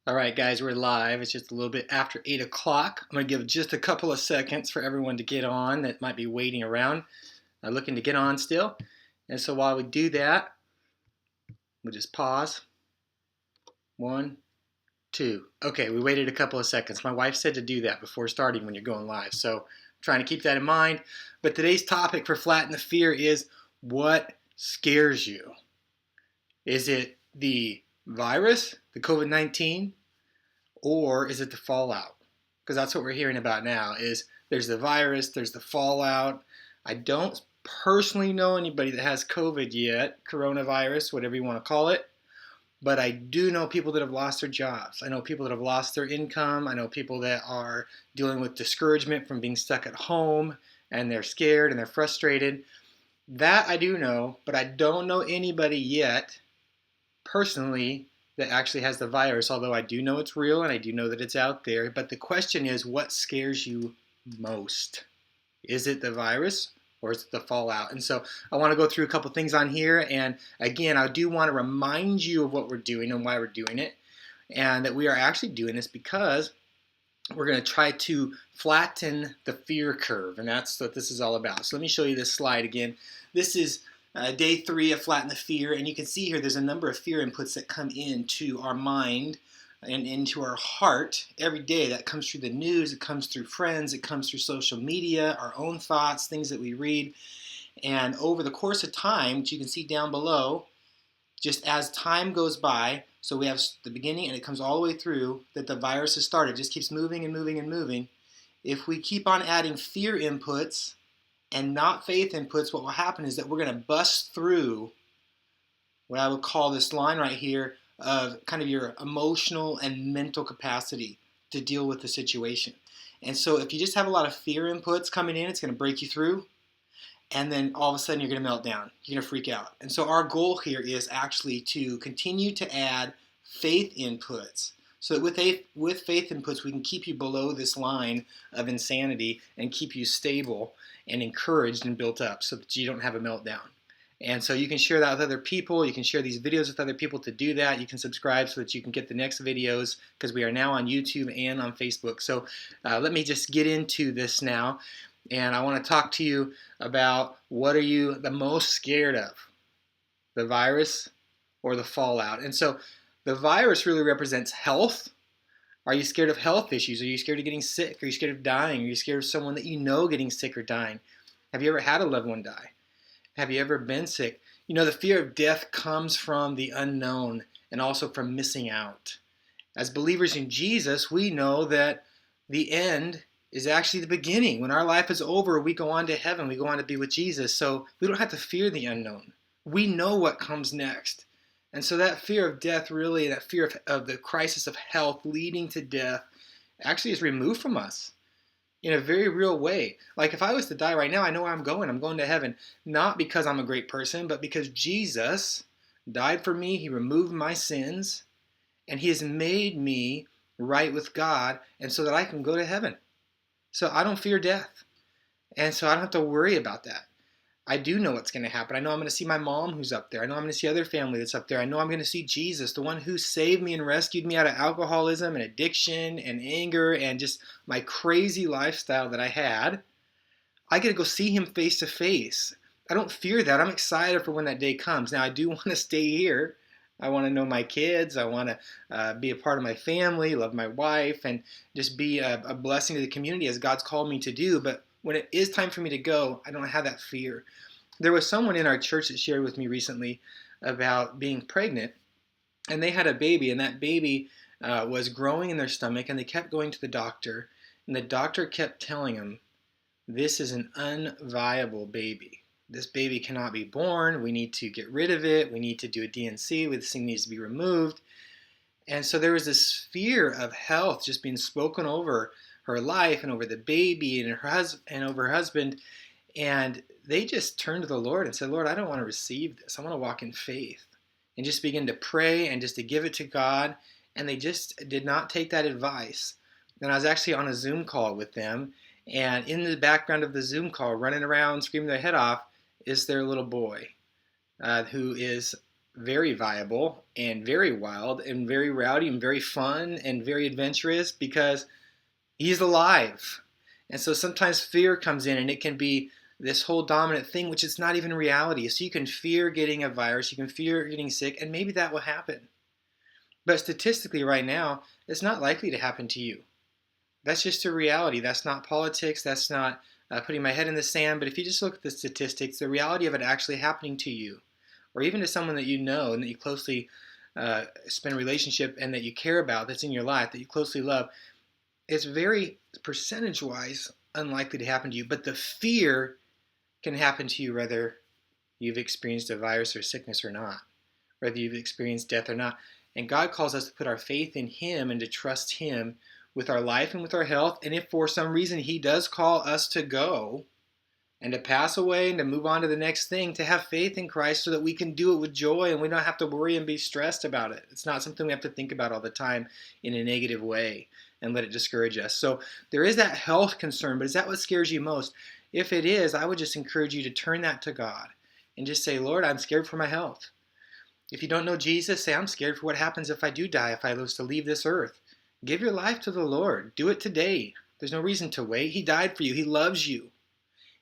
All right, guys, we're live. It's just a little bit after 8 o'clock. I'm going to give just a couple of seconds for everyone to get on that might be waiting around, looking to get on still. And so while we do that, we'll just pause. 1, 2. Okay, we waited a couple of seconds. My wife said to do that before starting when you're going live. So I'm trying to keep that in mind. But today's topic for Flatten the Fear is what scares you? Is it the virus, the COVID-19? Or is it the fallout? Because that's what we're hearing about now is there's the virus, there's the fallout. I don't personally know anybody that has COVID yet, coronavirus, whatever you want to call it, but I do know people that have lost their jobs. I know people that have lost their income. I know people that are dealing with discouragement from being stuck at home and they're scared and they're frustrated. That I do know, but I don't know anybody yet personally that actually has the virus, although I do know it's real and I do know that it's out there. But the question is, what scares you most? Is it the virus or is it the fallout? And so I want to go through a couple things on here. And again, I do want to remind you of what we're doing and why we're doing it. And that we are actually doing this because we're going to try to flatten the fear curve. And that's what this is all about. So let me show you this slide again. This is day 3 of Flatten the Fear, and you can see here there's a number of fear inputs that come into our mind and into our heart every day. That comes through the news, it comes through friends, it comes through social media, our own thoughts, things that we read. And over the course of time, which you can see down below, just as time goes by, so we have the beginning and it comes all the way through that the virus has started, it just keeps moving and moving and moving. If we keep on adding fear inputs and not faith inputs, what will happen is that we're going to bust through what I would call this line right here of kind of your emotional and mental capacity to deal with the situation. And so if you just have a lot of fear inputs coming in, it's going to break you through. And then all of a sudden you're going to melt down. You're going to freak out. And so our goal here is actually to continue to add faith inputs. So that with faith inputs, we can keep you below this line of insanity and keep you stable and encouraged and built up so that you don't have a meltdown. And so you can share that with other people. You can share these videos with other people to do that. You can subscribe so that you can get the next videos because we are now on YouTube and on Facebook. So let me just get into this now. And I want to talk to you about what are you the most scared of, the virus or the fallout. And so the virus really represents health. Are you scared of health issues? Are you scared of getting sick? Are you scared of dying? Are you scared of someone that you know getting sick or dying? Have you ever had a loved one die? Have you ever been sick? You know, the fear of death comes from the unknown and also from missing out. As believers in Jesus, we know that the end is actually the beginning. When our life is over, we go on to heaven. We go on to be with Jesus. So we don't have to fear the unknown. We know what comes next. And so that fear of death, really, that fear of the crisis of health leading to death, actually is removed from us in a very real way. Like if I was to die right now, I know where I'm going. I'm going to heaven, not because I'm a great person, but because Jesus died for me. He removed my sins, and he has made me right with God, and so that I can go to heaven. So I don't fear death, and so I don't have to worry about that. I do know what's going to happen. I know I'm going to see my mom who's up there. I know I'm going to see other family that's up there. I know I'm going to see Jesus, the one who saved me and rescued me out of alcoholism and addiction and anger and just my crazy lifestyle that I had. I get to go see him face to face. I don't fear that. I'm excited for when that day comes. Now, I do want to stay here. I want to know my kids. I want to be a part of my family, love my wife, and just be a blessing to the community as God's called me to do. But when it is time for me to go, I don't have that fear. There was someone in our church that shared with me recently about being pregnant, and they had a baby, and that baby was growing in their stomach, and they kept going to the doctor, and the doctor kept telling them, this is an unviable baby. This baby cannot be born. We need to get rid of it. We need to do a DNC. This thing needs to be removed. And so there was this fear of health just being spoken over her life and over the baby and over her husband. And they just turned to the Lord and said, Lord, I don't want to receive this. I want to walk in faith. And just begin to pray and just to give it to God. And they just did not take that advice. And I was actually on a Zoom call with them. And in the background of the Zoom call, running around, screaming their head off, is their little boy who is very viable and very wild and very rowdy and very fun and very adventurous because he's alive. And so sometimes fear comes in and it can be this whole dominant thing, which is not even reality. So you can fear getting a virus, you can fear getting sick, and maybe that will happen. But statistically right now, it's not likely to happen to you. That's just a reality. That's not politics. That's not putting my head in the sand. But if you just look at the statistics, the reality of it actually happening to you, or even to someone that you know and that you closely spend a relationship and that you care about, that's in your life, that you closely love, it's very percentage-wise unlikely to happen to you. But the fear can happen to you whether you've experienced a virus or sickness or not, whether you've experienced death or not. And God calls us to put our faith in Him and to trust Him with our life and with our health. And if for some reason He does call us to go and to pass away and to move on to the next thing, to have faith in Christ so that we can do it with joy and we don't have to worry and be stressed about it. It's not something we have to think about all the time in a negative way and let it discourage us. So there is that health concern, but is that what scares you most? If it is, I would just encourage you to turn that to God and just say, Lord, I'm scared for my health. If you don't know Jesus, say, I'm scared for what happens if I do die, if I was to leave this earth. Give your life to the Lord. Do it today. There's no reason to wait. He died for you. He loves you.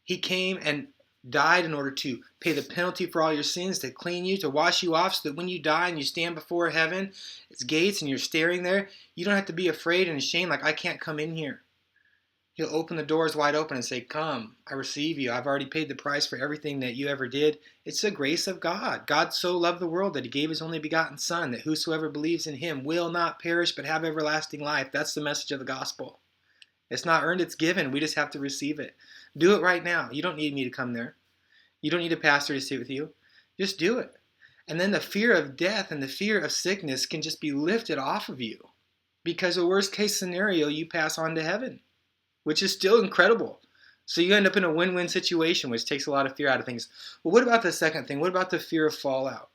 He came and died in order to pay the penalty for all your sins, to clean you, to wash you off, so that when you die and you stand before heaven, its gates, and you're staring there, you don't have to be afraid and ashamed like, I can't come in here. He'll open the doors wide open and say, come, I receive you. I've already paid the price for everything that you ever did. It's the grace of God. God so loved the world that He gave His only begotten Son, that whosoever believes in Him will not perish but have everlasting life. That's the message of the gospel. It's not earned, it's given. We just have to receive it. Do it right now. You don't need me to come there. You don't need a pastor to sit with you. Just do it. And then the fear of death and the fear of sickness can just be lifted off of you. Because the worst case scenario, you pass on to heaven, which is still incredible. So you end up in a win-win situation, which takes a lot of fear out of things. Well, what about the second thing? What about the fear of fallout?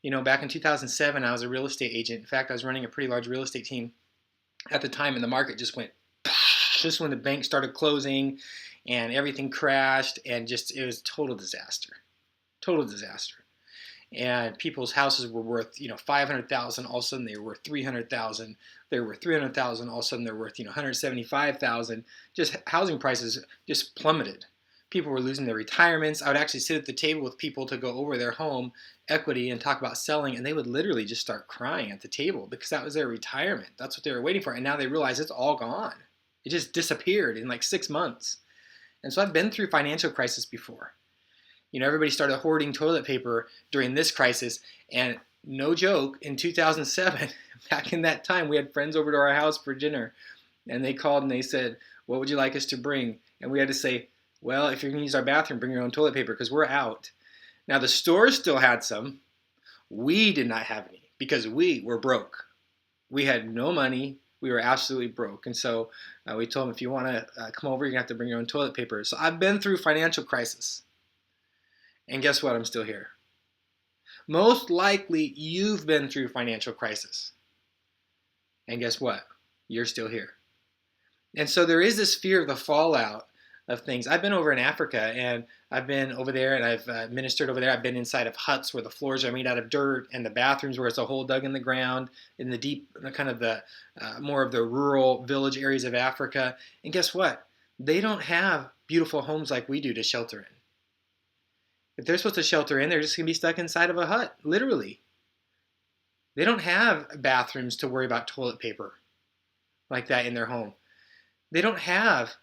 You know, back in 2007, I was a real estate agent. In fact, I was running a pretty large real estate team at the time, and the market just went, just when the bank started closing and everything crashed, and just, it was total disaster. Total disaster. And people's houses were worth, $500,000. All of a sudden they were worth $300,000. They were worth $300,000. All of a sudden they're worth, $175,000. Just housing prices just plummeted. People were losing their retirements. I would actually sit at the table with people to go over their home equity and talk about selling, and they would literally just start crying at the table because that was their retirement. That's what they were waiting for, and now they realize it's all gone. It just disappeared in like 6 months. And so I've been through financial crisis before. Everybody started hoarding toilet paper during this crisis, and no joke, in 2007, back in that time, we had friends over to our house for dinner, and they called and they said, what would you like us to bring? And we had to say, well, if you're going to use our bathroom, bring your own toilet paper because we're out. Now, the stores still had some. We did not have any because we were broke. We had no money. We were absolutely broke. And so we told them, if you want to come over, you're going to have to bring your own toilet paper. So I've been through financial crisis. And guess what? I'm still here. Most likely, you've been through financial crisis. And guess what? You're still here. And so there is this fear of the fallout of things. I've been over in Africa, and I've been over there, and I've ministered over there. I've been inside of huts where the floors are made out of dirt, and the bathrooms where it's a hole dug in the ground, in the deep, kind of the more of the rural village areas of Africa. And guess what? They don't have beautiful homes like we do to shelter in. If they're supposed to shelter in, they're just going to be stuck inside of a hut, literally. They don't have bathrooms to worry about toilet paper like that in their home. They don't have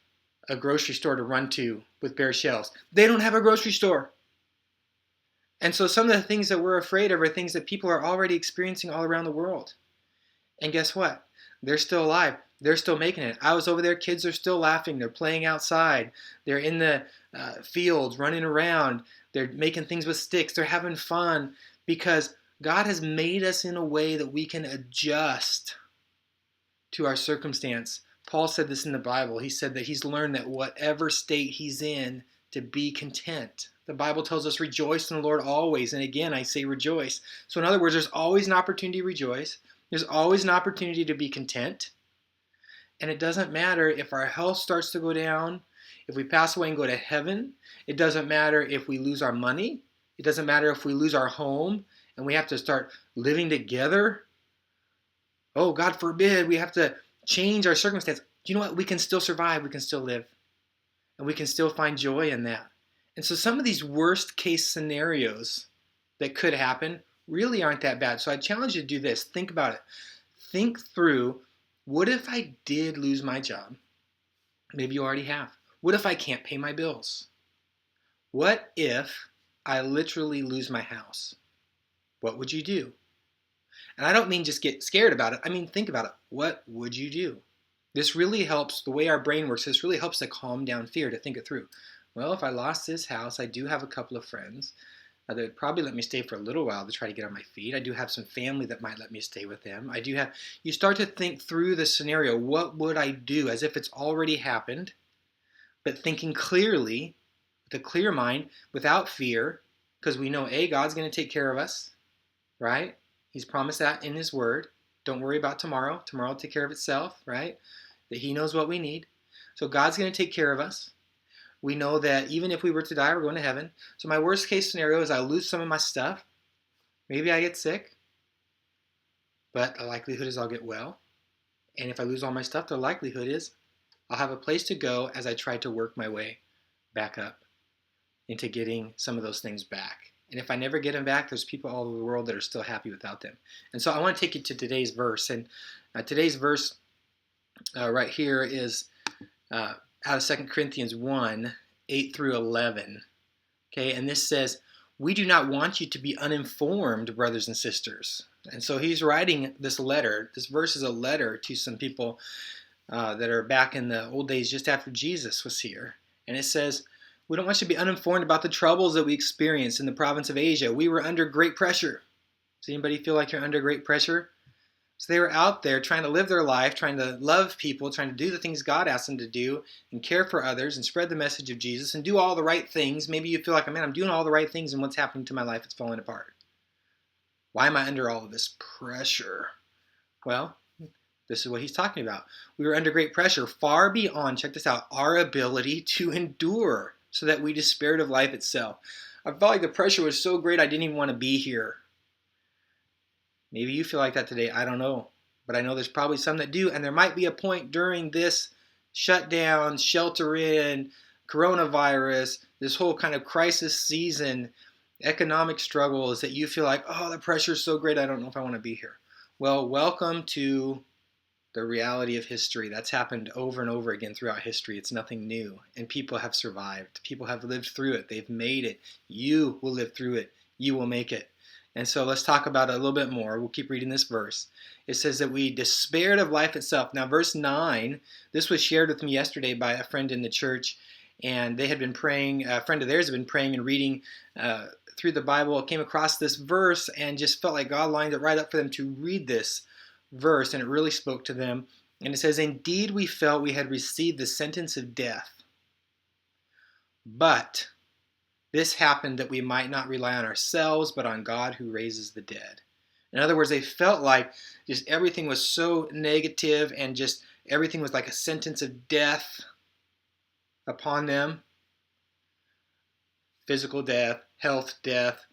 a grocery store to run to with bare shelves. They don't have a grocery store. And so some of the things that we're afraid of are things that people are already experiencing all around the world. And guess what? They're still alive. They're still making it. I was over there. Kids are still laughing. They're playing outside. They're in the fields running around. They're making things with sticks. They're having fun because God has made us in a way that we can adjust to our circumstance. Paul said this in the Bible. He said that he's learned that whatever state he's in, to be content. The Bible tells us rejoice in the Lord always. And again, I say rejoice. So in other words, there's always an opportunity to rejoice. There's always an opportunity to be content. And it doesn't matter if our health starts to go down, if we pass away and go to heaven. It doesn't matter if we lose our money. It doesn't matter if we lose our home and we have to start living together. Oh, God forbid, we have to change our circumstance. You know what? We can still survive. We can still live. And we can still find joy in that. And so some of these worst case scenarios that could happen really aren't that bad. So I challenge you to do this. Think about it. Think through, what if I did lose my job? Maybe you already have. What if I can't pay my bills? What if I literally lose my house? What would you do? And I don't mean just get scared about it. I mean, think about it. What would you do? This really helps, the way our brain works, this really helps to calm down fear, to think it through. Well, if I lost this house, I do have a couple of friends that would probably let me stay for a little while to try to get on my feet. I do have some family that might let me stay with them. You start to think through the scenario. What would I do? As if it's already happened, but thinking clearly, with a clear mind, without fear, because we know, God's going to take care of us, right? He's promised that in His Word. Don't worry about tomorrow. Tomorrow will take care of itself, right? That He knows what we need. So God's going to take care of us. We know that even if we were to die, we're going to heaven. So my worst case scenario is I lose some of my stuff. Maybe I get sick. But the likelihood is I'll get well. And if I lose all my stuff, the likelihood is I'll have a place to go as I try to work my way back up into getting some of those things back. And if I never get them back, there's people all over the world that are still happy without them. And so I want to take you to today's verse. And today's verse right here is out of 2 Corinthians 1, 8 through 11. Okay, and this says, "We do not want you to be uninformed, brothers and sisters." And so he's writing this letter. This verse is a letter to some people that are back in the old days, just after Jesus was here. And it says, "We don't want you to be uninformed about the troubles that we experienced in the province of Asia. We were under great pressure." Does anybody feel like you're under great pressure? So they were out there trying to live their life, trying to love people, trying to do the things God asked them to do, and care for others, and spread the message of Jesus, and do all the right things. Maybe you feel like, man, I'm doing all the right things, and what's happening to my life? It's falling apart. Why am I under all of this pressure? Well, this is what he's talking about. We were under great pressure, far beyond, check this out, our ability to endure, so that we despaired of life itself. I felt like the pressure was so great I didn't even want to be here. Maybe you feel like that today. I don't know. But I know there's probably some that do. And there might be a point during this shutdown, shelter in, coronavirus, this whole kind of crisis season, economic struggles, that you feel like, oh, the pressure is so great, I don't know if I want to be here. Well, welcome to the reality of history. That's happened over and over again throughout history. It's nothing new. And people have survived. People have lived through it. They've made it. You will live through it. You will make it. And so let's talk about it a little bit more. We'll keep reading this verse. It says that we despaired of life itself. Now, verse 9, this was shared with me yesterday by a friend in the church, and they had been praying, a friend of theirs had been praying and reading through the Bible, came across this verse, and just felt like God lined it right up for them to read this verse, and it really spoke to them. And it says, "Indeed, we felt we had received the sentence of death, but this happened that we might not rely on ourselves, but on God who raises the dead." In other words, they felt like just everything was so negative, and just everything was like a sentence of death upon them. Physical death, health death,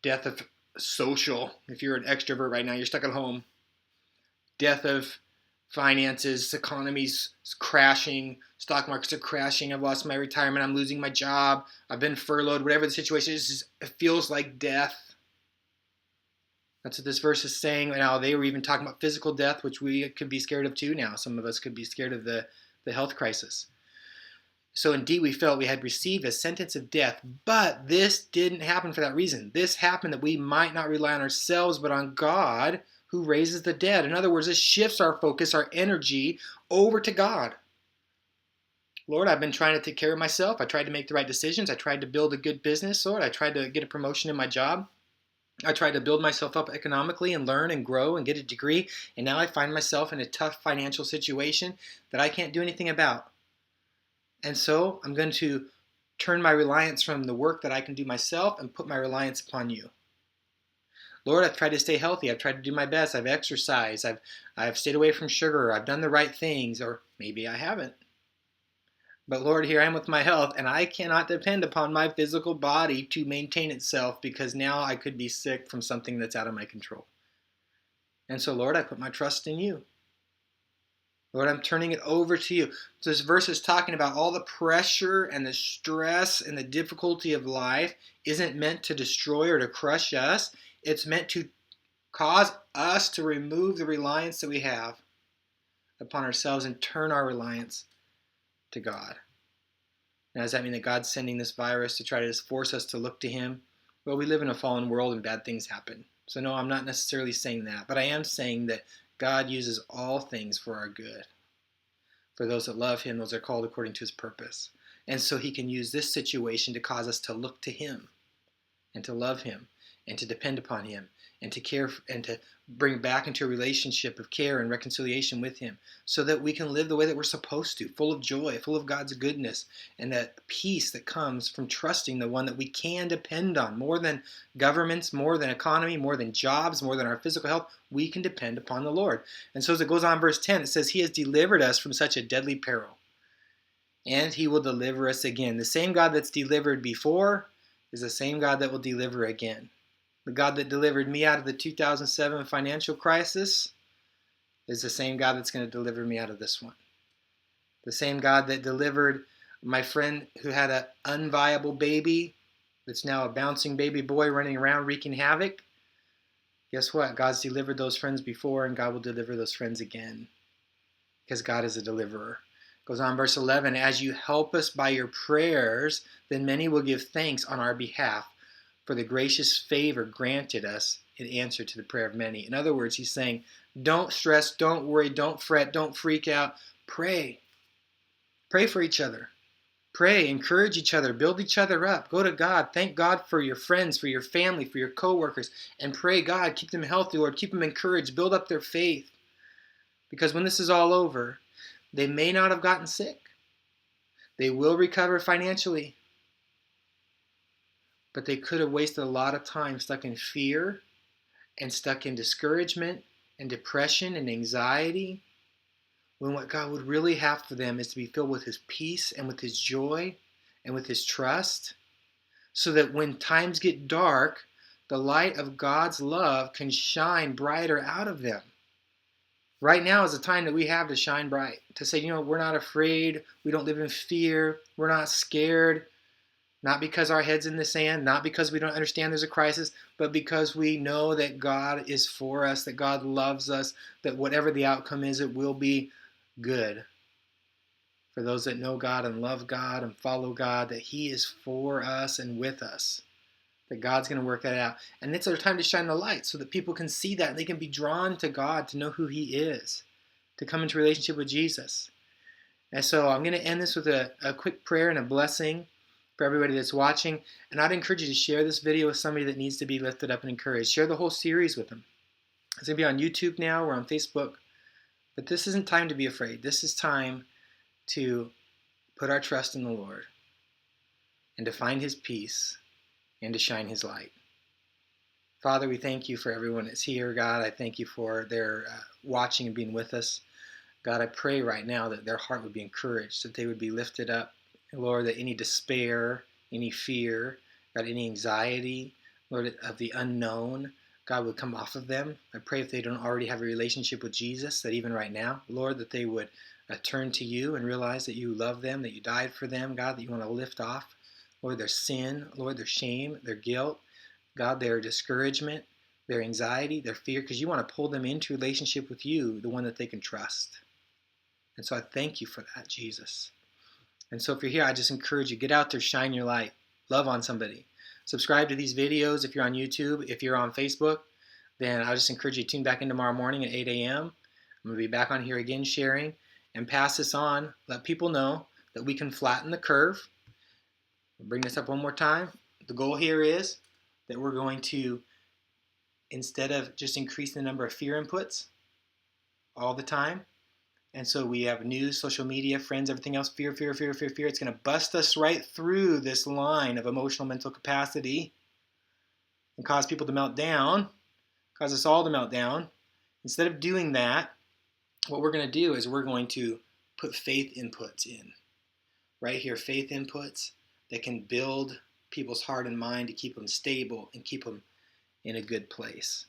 death of social. If you're an extrovert right now, you're stuck at home. Death of finances, economies crashing, stock markets are crashing, I've lost my retirement, I'm losing my job, I've been furloughed, whatever the situation is, it feels like death. That's what this verse is saying. Now, they were even talking about physical death, which we could be scared of too now. Some of us could be scared of the health crisis. So indeed, we felt we had received a sentence of death, but this didn't happen for that reason. This happened that we might not rely on ourselves, but on God who raises the dead. In other words, this shifts our focus, our energy over to God. Lord, I've been trying to take care of myself. I tried to make the right decisions. I tried to build a good business, Lord. I tried to get a promotion in my job. I tried to build myself up economically and learn and grow and get a degree. And now I find myself in a tough financial situation that I can't do anything about. And so I'm going to turn my reliance from the work that I can do myself and put my reliance upon you. Lord, I've tried to stay healthy. I've tried to do my best. I've exercised. I've stayed away from sugar. I've done the right things, or maybe I haven't. But Lord, here I am with my health, and I cannot depend upon my physical body to maintain itself, because now I could be sick from something that's out of my control. And so, Lord, I put my trust in you. Lord, I'm turning it over to you. So this verse is talking about all the pressure and the stress and the difficulty of life isn't meant to destroy or to crush us. It's meant to cause us to remove the reliance that we have upon ourselves and turn our reliance to God. Now, does that mean that God's sending this virus to try to just force us to look to him? Well, we live in a fallen world and bad things happen. So no, I'm not necessarily saying that. But I am saying that God uses all things for our good. For those that love him, those are called according to his purpose. And so he can use this situation to cause us to look to him and to love him and to depend upon him and to care and to bring back into a relationship of care and reconciliation with him, so that we can live the way that we're supposed to, full of joy, full of God's goodness, and that peace that comes from trusting the one that we can depend on. More than governments, more than economy, more than jobs, more than our physical health, we can depend upon the Lord. And so as it goes on, verse 10, it says, he has delivered us from such a deadly peril, and he will deliver us again. The same God that's delivered before is the same God that will deliver again. The God that delivered me out of the 2007 financial crisis is the same God that's going to deliver me out of this one. The same God that delivered my friend who had an unviable baby that's now a bouncing baby boy running around wreaking havoc. Guess what? God's delivered those friends before, and God will deliver those friends again, because God is a deliverer. Goes on, verse 11, as you help us by your prayers, then many will give thanks on our behalf for the gracious favor granted us in answer to the prayer of many. In other words, he's saying, don't stress, don't worry, don't fret, don't freak out. Pray. Pray for each other. Pray, encourage each other, build each other up. Go to God. Thank God for your friends, for your family, for your co-workers. And pray, God, keep them healthy, Lord. Keep them encouraged. Build up their faith. Because when this is all over, they may not have gotten sick. They will recover financially. But they could have wasted a lot of time stuck in fear and stuck in discouragement and depression and anxiety, when what God would really have for them is to be filled with his peace and with his joy and with his trust, so that when times get dark, the light of God's love can shine brighter out of them. Right now is the time that we have to shine bright, to say, we're not afraid, we don't live in fear, we're not scared. Not because our head's in the sand, not because we don't understand there's a crisis, but because we know that God is for us, that God loves us, that whatever the outcome is, it will be good. For those that know God and love God and follow God, that he is for us and with us, that God's going to work that out. And it's our time to shine the light so that people can see that and they can be drawn to God, to know who he is, to come into relationship with Jesus. And so I'm going to end this with a quick prayer and a blessing for everybody that's watching. And I'd encourage you to share this video with somebody that needs to be lifted up and encouraged. Share the whole series with them. It's going to be on YouTube now. We're on Facebook. But this isn't time to be afraid. This is time to put our trust in the Lord and to find his peace and to shine his light. Father, we thank you for everyone that's here. God, I thank you for their watching and being with us. God, I pray right now that their heart would be encouraged, that they would be lifted up. Lord, that any despair, any fear, God, any anxiety, Lord, of the unknown, God, would come off of them. I pray if they don't already have a relationship with Jesus, that even right now, Lord, that they would turn to you and realize that you love them, that you died for them, God, that you want to lift off, Lord, their sin, Lord, their shame, their guilt, God, their discouragement, their anxiety, their fear, because you want to pull them into relationship with you, the one that they can trust. And so I thank you for that, Jesus. And so if you're here, I just encourage you, get out there, shine your light, love on somebody. Subscribe to these videos if you're on YouTube. If you're on Facebook, then I just encourage you to tune back in tomorrow morning at 8 a.m. I'm going to be back on here again sharing, and pass this on. Let people know that we can flatten the curve. I'll bring this up one more time. The goal here is that we're going to, instead of just increasing the number of fear inputs all the time, and so we have news, social media, friends, everything else, fear, fear, fear, fear, fear. It's going to bust us right through this line of emotional mental capacity and cause people to melt down, cause us all to melt down. Instead of doing that, what we're going to do is we're going to put faith inputs in. right here, faith inputs that can build people's heart and mind to keep them stable and keep them in a good place.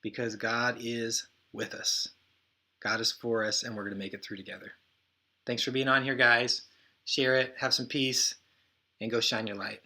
Because God is with us. God is for us, and we're going to make it through together. Thanks for being on here, guys. Share it, have some peace, and go shine your light.